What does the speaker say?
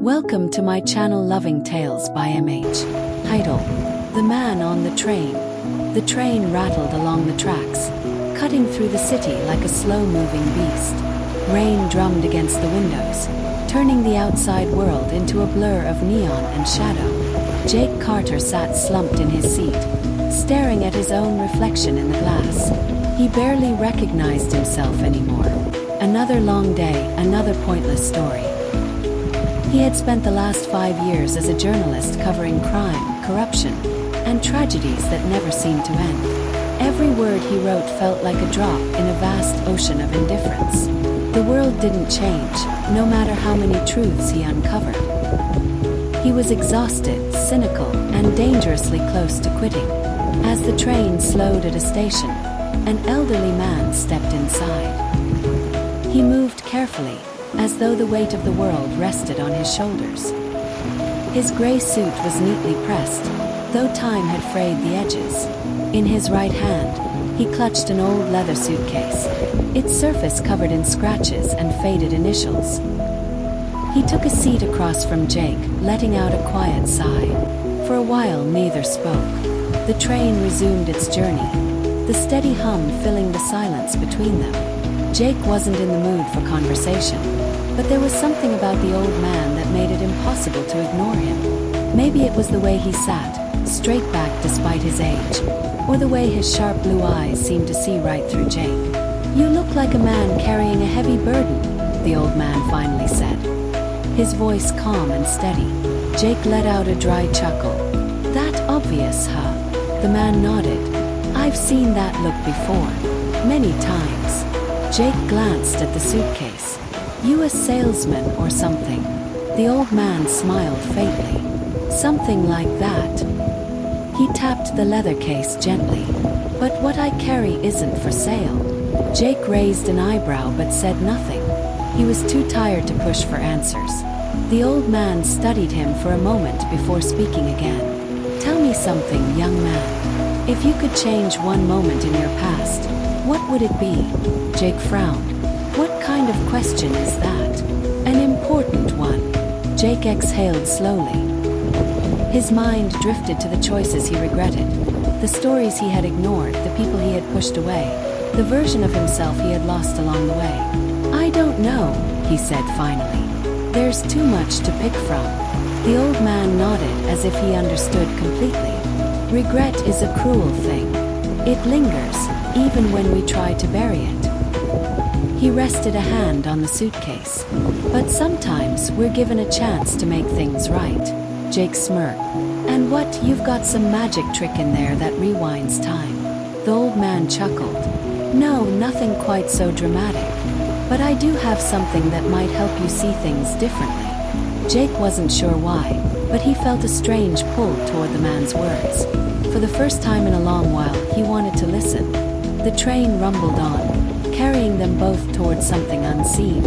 Welcome to my channel Loving Tales by MH. Title: The Man on the Train. The train rattled along the tracks, cutting through the city like a slow-moving beast. Rain drummed against the windows, turning the outside world into a blur of neon and shadow. Jake Carter sat slumped in his seat, staring at his own reflection in the glass. He barely recognized himself anymore. Another long day, another pointless story. He had spent the last 5 years as a journalist covering crime, corruption, and tragedies that never seemed to end. Every word he wrote felt like a drop in a vast ocean of indifference. The world didn't change, no matter how many truths he uncovered. He was exhausted, cynical, and dangerously close to quitting. As the train slowed at a station, an elderly man stepped inside. He moved carefully, as though the weight of the world rested on his shoulders. His gray suit was neatly pressed, though time had frayed the edges. In his right hand, he clutched an old leather suitcase, its surface covered in scratches and faded initials. He took a seat across from Jake, letting out a quiet sigh. For a while, neither spoke. The train resumed its journey, the steady hum filling the silence between them. Jake wasn't in the mood for conversation, but there was something about the old man that made it impossible to ignore him. Maybe it was the way he sat, straight back despite his age, or the way his sharp blue eyes seemed to see right through Jake. "You look like a man carrying a heavy burden," the old man finally said, his voice calm and steady. Jake let out a dry chuckle. "That obvious, huh?" The man nodded. "I've seen that look before, many times." Jake glanced at the suitcase. "You a salesman or something?" The old man smiled faintly. "Something like that." He tapped the leather case gently. "But what I carry isn't for sale." Jake raised an eyebrow but said nothing. He was too tired to push for answers. The old man studied him for a moment before speaking again. "Tell me something, young man. If you could change one moment in your past, what would it be?" Jake frowned. "What kind of question is that?" "An important one." Jake exhaled slowly. His mind drifted to the choices he regretted, the stories he had ignored, the people he had pushed away, the version of himself he had lost along the way. "I don't know," he said finally. "There's too much to pick from." The old man nodded as if he understood completely. "Regret is a cruel thing. It lingers, even when we try to bury it." He rested a hand on the suitcase. "But sometimes we're given a chance to make things right." Jake smirked. "And what, you've got some magic trick in there that rewinds time?" The old man chuckled. "No, nothing quite so dramatic. But I do have something that might help you see things differently." Jake wasn't sure why, but he felt a strange pull toward the man's words. For the first time in a long while, he wanted to listen. The train rumbled on, carrying them both towards something unseen.